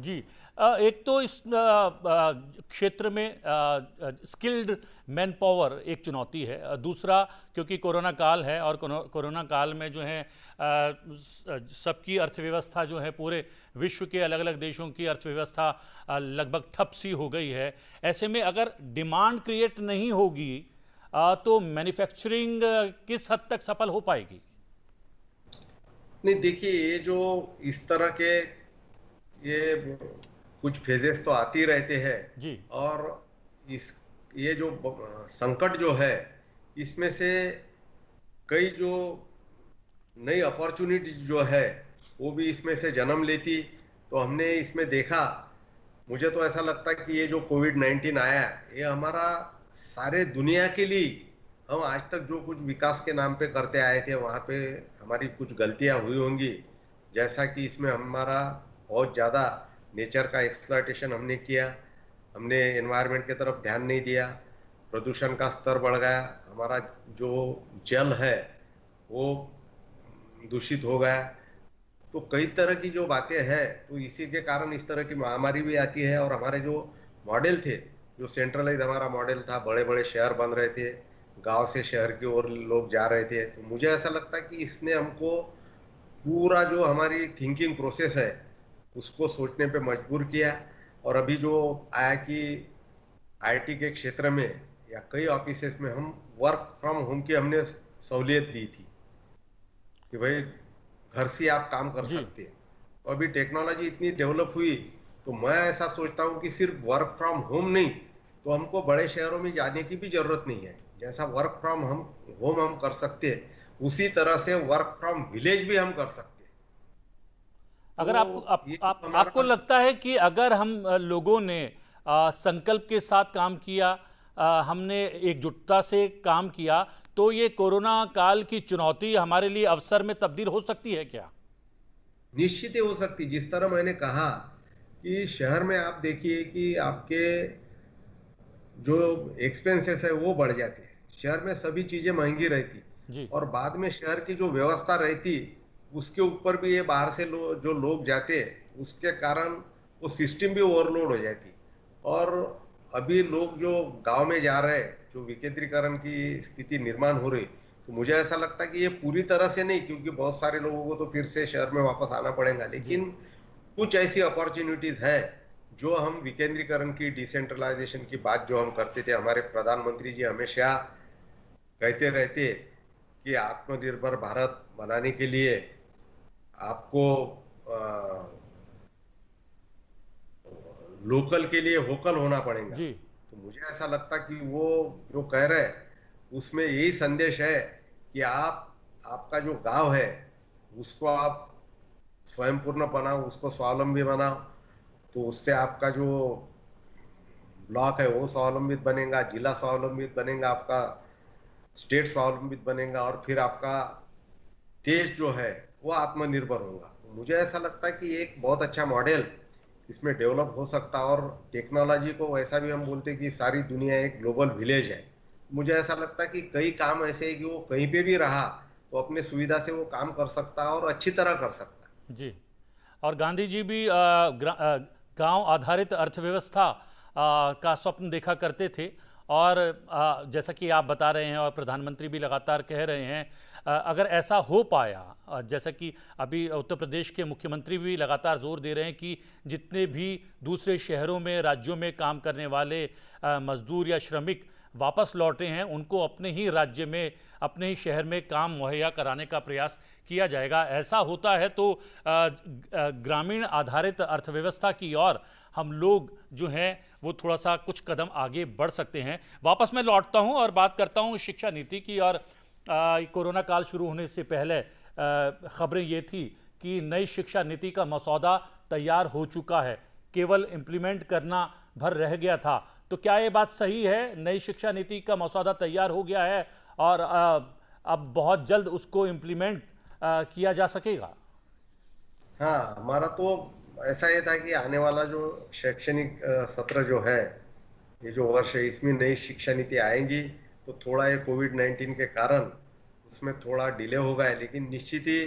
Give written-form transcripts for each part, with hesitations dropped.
जी। एक तो इस क्षेत्र में स्किल्ड मैन पावर एक चुनौती है। दूसरा, क्योंकि कोरोना काल है और कोरोना काल में जो है सबकी अर्थव्यवस्था जो है पूरे विश्व के अलग अलग देशों की अर्थव्यवस्था लगभग ठप सी हो गई है। ऐसे में अगर डिमांड क्रिएट नहीं होगी तो मैन्युफैक्चरिंग किस हद तक सफल हो पाएगी? नहीं, देखिए, ये जो इस तरह के ये कुछ फेजेस तो आती रहते हैं। जी। और इस ये जो संकट जो है, इसमें से कई जो नई अपॉर्चुनिटी जो है वो भी इसमें से जन्म लेती। तो हमने इसमें देखा, मुझे तो ऐसा लगता है कि ये जो कोविड-19 आया, ये हमारा सारे दुनिया के लिए, हम आज तक जो कुछ विकास के नाम पे करते आए थे वहाँ पे हमारी कुछ गलतियाँ हुई होंगी। जैसा कि इसमें हमारा बहुत ज़्यादा नेचर का एक्सप्लॉयटेशन हमने किया, हमने एनवायरनमेंट की तरफ ध्यान नहीं दिया, प्रदूषण का स्तर बढ़ गया, हमारा जो जल है वो दूषित हो गया। तो कई तरह की जो बातें हैं, तो इसी के कारण इस तरह की महामारी भी आती है। और हमारे जो मॉडल थे, जो सेंट्रलाइज हमारा मॉडल था, बड़े बड़े शहर बन रहे थे, गांव से शहर की ओर लोग जा रहे थे। तो मुझे ऐसा लगता है कि इसने हमको पूरा जो हमारी थिंकिंग प्रोसेस है उसको सोचने पे मजबूर किया। और अभी जो आया कि आईटी के क्षेत्र में या कई ऑफिसेस में हम वर्क फ्रॉम होम की हमने सहूलियत दी थी कि भाई घर से आप काम कर जी। सकते हैं। तो अभी टेक्नोलॉजी इतनी डेवलप हुई, तो मैं ऐसा सोचता हूँ कि सिर्फ वर्क फ्रॉम होम नहीं, तो हमको बड़े शहरों में जाने की भी जरूरत नहीं है। जैसा वर्क फ्रॉम हम होम हम कर सकते हैं, उसी तरह से वर्क फ्रॉम विलेज भी हम कर सकते हैं। अगर आपको तो ये जो आपको हमारा, लगता है कि अगर हम लोगों ने संकल्प के साथ काम किया, हमने एकजुटता से काम किया, तो ये कोरोना काल की चुनौती हमारे लिए अवसर में तब्दील हो सकती है क्या? निश्चित ही हो सकती। जिस तरह मैंने कहा कि शहर में आप देखिए कि आपके जो एक्सपेंसेस है वो बढ़ जाते हैं, शहर में सभी चीजें महंगी रहती। जी। और बाद में शहर की जो व्यवस्था रहती, उसके ऊपर भी ये बाहर से जो लोग जाते हैं, उसके कारण वो सिस्टम भी ओवरलोड हो जाती। और अभी लोग जो गांव में जा रहे हैं, जो विकेंद्रीकरण की स्थिति निर्माण हो रही, तो मुझे ऐसा लगता है कि ये पूरी तरह से नहीं, क्योंकि बहुत सारे लोगों को तो फिर से शहर में वापस आना पड़ेगा, जी। लेकिन कुछ ऐसी अपॉर्चुनिटीज है जो हम विकेंद्रीकरण की, डिसेंट्रलाइजेशन की बात जो हम करते थे, हमारे प्रधानमंत्री जी हमेशा कहते रहते कि आत्मनिर्भर भारत बनाने के लिए आपको लोकल के लिए वोकल होना पड़ेगा। जी। तो मुझे ऐसा लगता कि वो जो कह रहे हैं, उसमें यही संदेश है कि आपका जो गांव है उसको आप स्वयं पूर्ण बनाओ, उसको स्वावलंबी बनाओ। तो उससे आपका जो ब्लॉक है वो स्वावलंबित बनेगा, जिला स्वावलंबित बनेगा, आपका स्टेट स्वावलंबित बनेगा, और फिर आपका देश जो है वो आत्मनिर्भर होगा। तो मुझे ऐसा लगता है कि एक बहुत अच्छा मॉडल इसमें डेवलप हो सकता है। और टेक्नोलॉजी को वैसा भी हम बोलते हैं कि सारी दुनिया एक ग्लोबल विलेज है। मुझे ऐसा लगता है कि कई काम ऐसे हैं कि वो कहीं पे भी रहा तो अपने सुविधा से वो काम कर सकता है और अच्छी तरह कर सकता है। जी। और गांधी जी भी गांव आधारित अर्थव्यवस्था का स्वप्न देखा करते थे। और जैसा कि आप बता रहे हैं और प्रधानमंत्री भी लगातार कह रहे हैं, अगर ऐसा हो पाया, जैसा कि अभी उत्तर प्रदेश के मुख्यमंत्री भी लगातार जोर दे रहे हैं कि जितने भी दूसरे शहरों में, राज्यों में काम करने वाले मजदूर या श्रमिक वापस लौटे हैं, उनको अपने ही राज्य में, अपने ही शहर में काम मुहैया कराने का प्रयास किया जाएगा। ऐसा होता है तो ग्रामीण आधारित अर्थव्यवस्था की ओर हम लोग जो हैं वो थोड़ा सा कुछ कदम आगे बढ़ सकते हैं। वापस मैं लौटता हूं और बात करता हूं शिक्षा नीति की। और कोरोना काल शुरू होने से पहले खबरें ये थी कि नई शिक्षा नीति का मसौदा तैयार हो चुका है, केवल इम्प्लीमेंट करना भर रह गया था। तो क्या ये बात सही है? नई शिक्षा नीति का मसौदा तैयार हो गया है और अब बहुत जल्द उसको इम्प्लीमेंट किया जा सकेगा? हाँ, हमारा तो ऐसा ये था कि आने वाला जो शैक्षणिक सत्र जो है, ये जो वर्ष है, इसमें नई शिक्षा नीति आएंगी। तो थोड़ा ये कोविड-19 के कारण उसमें थोड़ा डिले होगा है, लेकिन निश्चित ही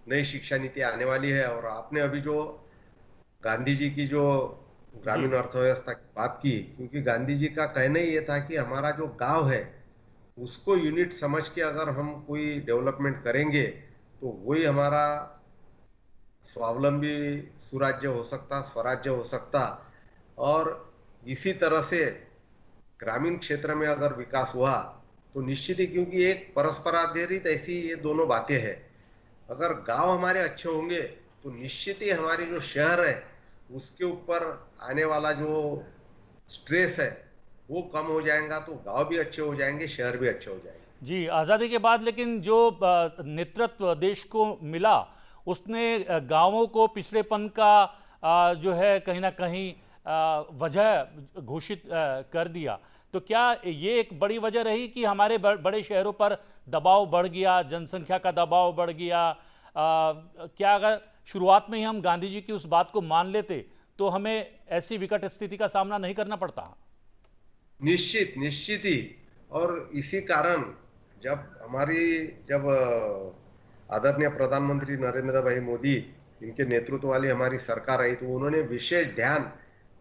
नई शिक्षा नीति आने वाली है। और आपने अभी जो गांधी जी की जो जी। ग्रामीण अर्थव्यवस्था की बात की, क्योंकि गांधी जी का कहना ही ये था कि हमारा जो गांव है उसको यूनिट समझ के अगर हम कोई डेवलपमेंट करेंगे तो वही हमारा स्वावलंबी सुराज्य हो सकता, स्वराज्य हो सकता। और इसी तरह से ग्रामीण क्षेत्र में अगर विकास हुआ तो निश्चित ही, क्योंकि एक परस्पर आधारित ऐसी ये दोनों बातें हैं, अगर गांव हमारे अच्छे होंगे तो निश्चित ही हमारी जो शहर है उसके ऊपर आने वाला जो स्ट्रेस है वो कम हो जाएगा, तो गांव भी अच्छे हो जाएंगे, शहर भी अच्छे हो जाएंगे। जी, आज़ादी के बाद लेकिन जो नेतृत्व देश को मिला, उसने गांवों को पिछड़ेपन का जो है कहीं ना कहीं वजह घोषित कर दिया। तो क्या ये एक बड़ी वजह रही कि हमारे बड़े शहरों पर दबाव बढ़ गया, जनसंख्या का दबाव बढ़ गया? क्या अगर शुरुआत में ही हम गांधी जी की उस बात को मान लेते तो हमें ऐसी विकट स्थिति का सामना नहीं करना पड़ता? निश्चित निश्चित ही। और इसी कारण जब आदरणीय प्रधानमंत्री नरेंद्र भाई मोदी इनके नेतृत्व वाली हमारी सरकार आई तो उन्होंने विशेष ध्यान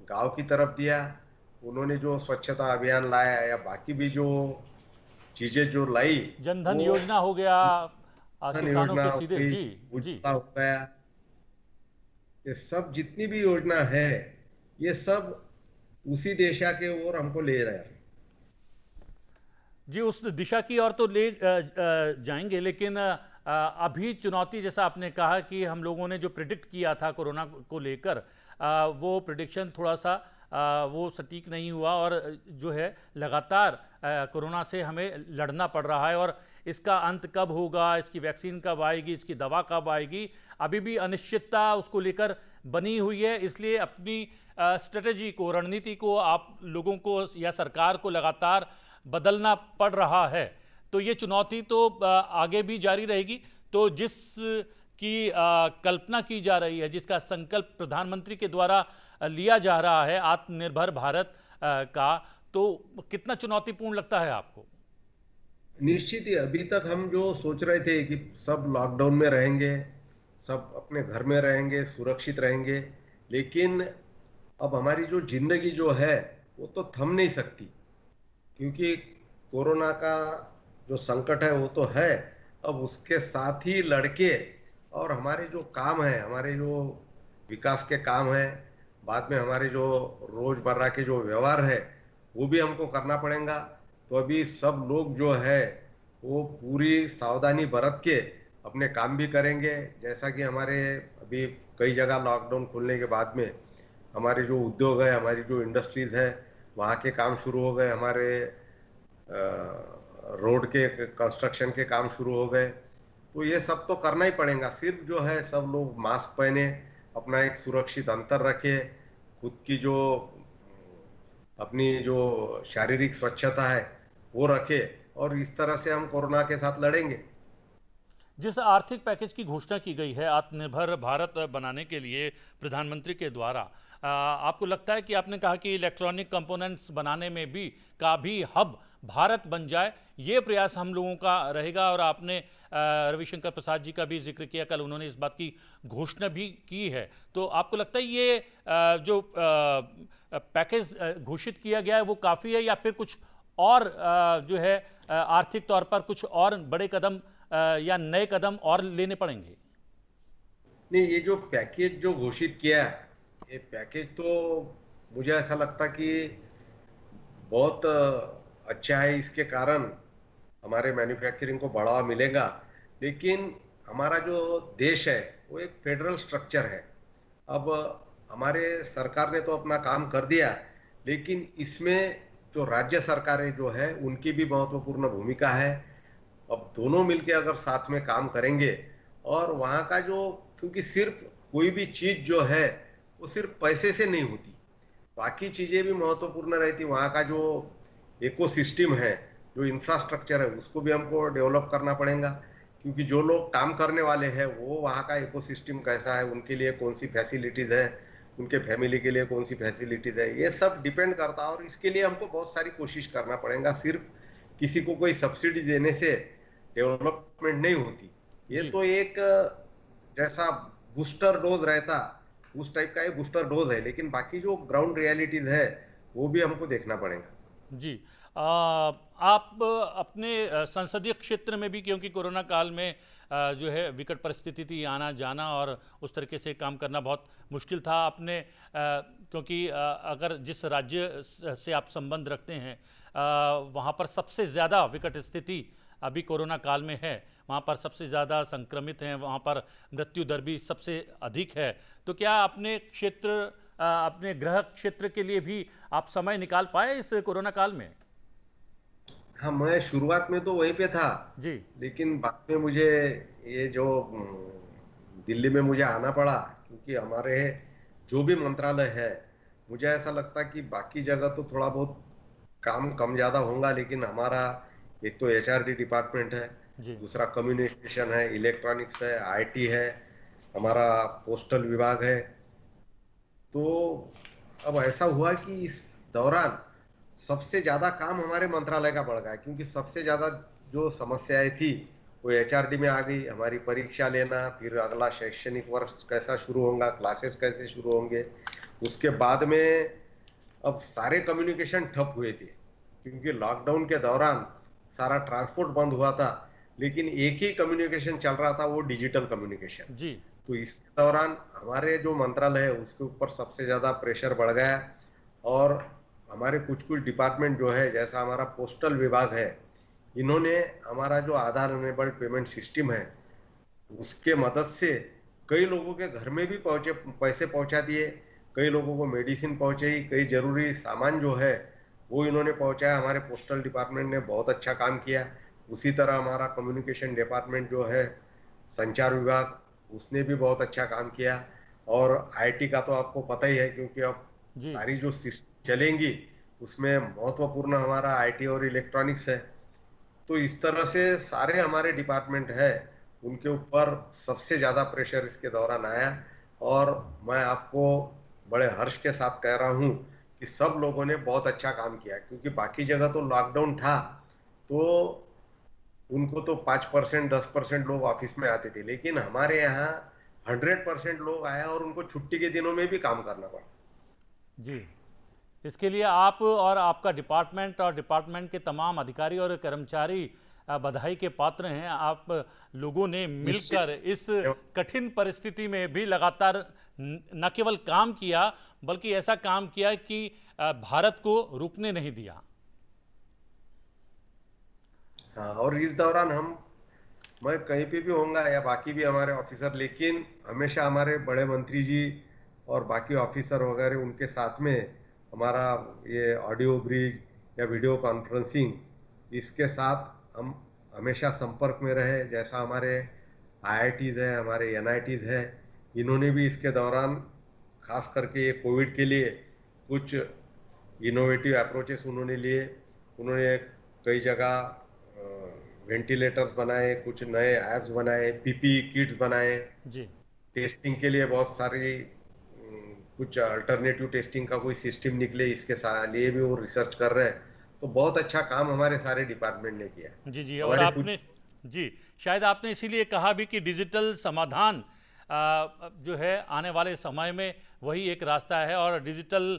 गांव की तरफ दिया। उन्होंने जो स्वच्छता अभियान लाया या बाकी भी जो चीजें जो लाई, जनधन वो योजना हो गया, धन किसानों योजना के हो सीधे। गई, जी। जी। उज्ज्वला हो गया, ये सब जितनी भी योजना है ये सब उसी दिशा के ओर हमको ले रहे हैं। जी, उस दिशा की ओर तो ले जाएंगे, लेकिन अभी चुनौती, जैसा आपने कहा कि हम लोगों ने जो प्रिडिक्ट किया था कोरोना को लेकर, वो प्रिडिक्शन थोड़ा सा वो सटीक नहीं हुआ, और जो है लगातार कोरोना से हमें लड़ना पड़ रहा है। और इसका अंत कब होगा, इसकी वैक्सीन कब आएगी, इसकी दवा कब आएगी, अभी भी अनिश्चितता उसको लेकर बनी हुई है। इसलिए अपनी स्ट्रेटजी को, रणनीति को आप लोगों को या सरकार को लगातार बदलना पड़ रहा है। तो ये चुनौती तो आगे भी जारी रहेगी। तो जिस की कल्पना की जा रही है, जिसका संकल्प प्रधानमंत्री के द्वारा लिया जा रहा है, आत्मनिर्भर भारत का, तो कितना चुनौतीपूर्ण लगता है आपको? निश्चित ही, अभी तक हम जो सोच रहे थे कि सब लॉकडाउन में रहेंगे, सब अपने घर में रहेंगे, सुरक्षित रहेंगे, लेकिन अब हमारी जो जिंदगी जो है वो तो थम नहीं सकती, क्योंकि कोरोना का जो संकट है वो तो है। अब उसके साथ ही लड़के और हमारे जो काम है, हमारे जो विकास के काम है, बाद में हमारे जो रोजमर्रा के जो व्यवहार है वो भी हमको करना पड़ेगा। तो अभी सब लोग जो है वो पूरी सावधानी बरत के अपने काम भी करेंगे। जैसा कि हमारे अभी कई जगह लॉकडाउन खुलने के बाद में हमारे जो उद्योग है, हमारी जो इंडस्ट्रीज है, वहाँ के काम शुरू हो गए, हमारे रोड के कंस्ट्रक्शन के काम शुरू हो गए। तो ये सब तो करना ही पड़ेगा। सिर्फ जो है सब लोग मास्क पहने, अपना एक सुरक्षित अंतर रखे, खुद की जो अपनी जो शारीरिक स्वच्छता है वो रखे, और इस तरह से हम कोरोना के साथ लड़ेंगे। जिस आर्थिक पैकेज की घोषणा की गई है आत्मनिर्भर भारत बनाने के लिए प्रधानमंत्री के द्वारा, आपको लगता है कि आपने कहा कि इलेक्ट्रॉनिक कंपोनेंट्स बनाने में भी का भी हब भारत बन जाए, ये प्रयास हम लोगों का रहेगा? और आपने रविशंकर प्रसाद जी का भी जिक्र किया, कल उन्होंने इस बात की घोषणा भी की है। तो आपको लगता है ये जो पैकेज घोषित किया गया है वो काफ़ी है, या फिर कुछ और जो है आर्थिक तौर पर कुछ और बड़े कदम या नए कदम और लेने पड़ेंगे? नहीं, ये जो पैकेज जो घोषित किया है, ये पैकेज तो मुझे ऐसा लगता कि बहुत अच्छा है। इसके कारण हमारे मैन्युफैक्चरिंग को बढ़ावा मिलेगा। लेकिन हमारा जो देश है वो एक फेडरल स्ट्रक्चर है। अब हमारे सरकार ने तो अपना काम कर दिया, लेकिन इसमें जो राज्य सरकारें जो है उनकी भी महत्वपूर्ण भूमिका है। अब दोनों मिलके अगर साथ में काम करेंगे, और वहाँ का जो, क्योंकि सिर्फ कोई भी चीज जो है वो सिर्फ पैसे से नहीं होती, बाकी चीजें भी महत्वपूर्ण रहती। वहाँ का जो इकोसिस्टम है, जो इंफ्रास्ट्रक्चर है, उसको भी हमको डेवलप करना पड़ेगा, क्योंकि जो लोग काम करने वाले हैं वो वहाँ का इकोसिस्टम कैसा है, उनके लिए कौन सी फैसिलिटीज है, उनके फैमिली के लिए कौन सी फैसिलिटीज है, ये सब डिपेंड करता है। और इसके लिए हमको बहुत सारी कोशिश करना पड़ेगा। सिर्फ किसी को कोई सब्सिडी देने से डेवलपमेंट नहीं होती। ये जी। तो एक जैसा बूस्टर डोज रहता उस टाइप का ये बूस्टर डोज है, लेकिन बाकी जो ग्राउंड रियलिटीज है वो भी हमको देखना पड़ेगा। जी। आप अपने संसदीय क्षेत्र में भी, क्योंकि कोरोना काल में जो है विकट परिस्थिति थी, आना जाना और उस तरीके से काम करना बहुत मुश्किल था। आपने क्योंकि अगर जिस राज्य से आप संबंध रखते हैं वहाँ पर सबसे ज़्यादा विकट स्थिति अभी कोरोना काल में है, वहाँ पर सबसे ज़्यादा संक्रमित हैं, वहाँ पर मृत्यु दर भी सबसे अधिक है। तो क्या अपने क्षेत्र अपने गृह क्षेत्र के लिए भी आप समय निकाल पाए इस कोरोना काल में? हाँ, मैं शुरुआत में तो वहीं पे था, जी। लेकिन बाद में मुझे ये जो दिल्ली में मुझे आना पड़ा, क्योंकि हमारे जो भी मंत्रालय है, मुझे ऐसा लगता कि बाकी जगह तो थोड़ा बहुत काम कम ज्यादा होगा, लेकिन हमारा एक तो एचआरडी डिपार्टमेंट है, जी। दूसरा कम्युनिकेशन है, इलेक्ट्रॉनिक्स है, आईटी है, हमारा पोस्टल विभाग है। तो अब ऐसा हुआ कि इस दौरान सबसे ज्यादा काम हमारे मंत्रालय का बढ़ गया, क्योंकि सबसे ज्यादा जो समस्याएं थी वो एचआरडी में आ गई। हमारी परीक्षा लेना, फिर अगला शैक्षणिक वर्ष कैसा शुरू होगा, क्लासेस कैसे शुरू होंगे, उसके बाद में अब सारे कम्युनिकेशन ठप हुए थे, क्योंकि लॉकडाउन के दौरान सारा ट्रांसपोर्ट बंद हुआ था, लेकिन एक ही कम्युनिकेशन चल रहा था, वो डिजिटल कम्युनिकेशन। जी। तो इस दौरान हमारे जो मंत्रालय है उसके ऊपर सबसे ज्यादा प्रेशर बढ़ गया, और हमारे कुछ कुछ डिपार्टमेंट जो है, जैसा हमारा पोस्टल विभाग है, इन्होंने हमारा जो आधार इनेबल्ड पेमेंट सिस्टम है उसके मदद से कई लोगों के घर में भी पहुंचे, पैसे पहुंचा दिए, कई लोगों को मेडिसिन पहुंचाई, कई जरूरी सामान जो है वो इन्होंने पहुंचाया। हमारे पोस्टल डिपार्टमेंट ने बहुत अच्छा काम किया। उसी तरह हमारा कम्युनिकेशन डिपार्टमेंट जो है, संचार विभाग, उसने भी बहुत अच्छा काम किया। और आईटी का तो आपको पता ही है, क्योंकि अब जी। सारी जो सिस्टम चलेंगी उसमें महत्वपूर्ण हमारा आईटी और इलेक्ट्रॉनिक्स है। तो इस तरह से सारे हमारे डिपार्टमेंट है, उनके ऊपर सबसे ज्यादा प्रेशर इसके दौरान आया। और मैं आपको बड़े हर्ष के साथ कह रहा हूं कि सब लोगों ने बहुत अच्छा काम किया, क्योंकि बाकी जगह तो लॉकडाउन था, तो उनको तो 5% 10% लोग ऑफिस में आते थे, लेकिन हमारे यहाँ 100% लोग आया और उनको छुट्टी के दिनों में भी काम करना पड़ा। जी। इसके लिए आप और आपका डिपार्टमेंट और डिपार्टमेंट के तमाम अधिकारी और कर्मचारी बधाई के पात्र हैं। आप लोगों ने मिलकर निश्चित। इस कठिन परिस्थिति में भी लगातार न केवल काम किया, बल्कि ऐसा काम किया कि भारत को रुकने नहीं दिया। हाँ, और इस दौरान मैं कहीं पे भी होऊंगा या बाकी भी हमारे ऑफिसर, लेकिन हमेशा हमारे बड़े मंत्री जी और बाकी ऑफिसर वगैरह उनके साथ में हमारा ये ऑडियो ब्रिज या वीडियो कॉन्फ्रेंसिंग, इसके साथ हम हमेशा संपर्क में रहे। जैसा हमारे आईआईटीज है, हमारे एनआईटीज है, इन्होंने भी इसके दौरान खास करके ये कोविड के लिए कुछ इनोवेटिव अप्रोचेस उन्होंने लिए। उन्होंने कई जगह वेंटिलेटर्स बनाए, कुछ नए ऐप्स बनाए, पीपी किट्स बनाए, जी। टेस्टिंग के लिए बहुत सारी कुछ अल्टरनेटिव टेस्टिंग का कोई सिस्टम निकले, इसके लिए भी वो रिसर्च कर रहे हैं। तो बहुत अच्छा काम हमारे सारे डिपार्टमेंट ने किया। जी। जी। और हमारे कुछ आपने, जी, शायद आपने इसीलिए कहा भी कि डिजिटल समाधान जो है आने वाले समय में वही एक रास्ता है, और डिजिटल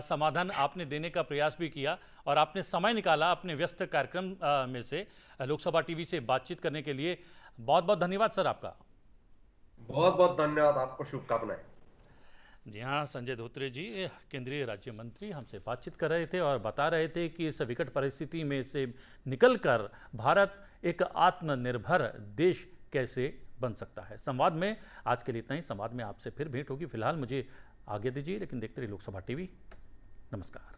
समाधान आपने देने का प्रयास भी किया, और आपने समय निकाला अपने व्यस्त कार्यक्रम में से लोकसभा टीवी से बातचीत करने के लिए। बहुत बहुत धन्यवाद सर आपका। बहुत बहुत धन्यवाद, आपको शुभकामनाएं। जी हाँ, संजय धोत्रे जी केंद्रीय राज्य मंत्री हमसे बातचीत कर रहे थे और बता रहे थे कि इस विकट परिस्थिति में से निकलकर भारत एक आत्मनिर्भर देश कैसे बन सकता है। संवाद में आज के लिए इतना ही। संवाद में आपसे फिर भेंट होगी। फिलहाल मुझे आगे दीजिए, लेकिन देखते रहिए लोकसभा टीवी। नमस्कार।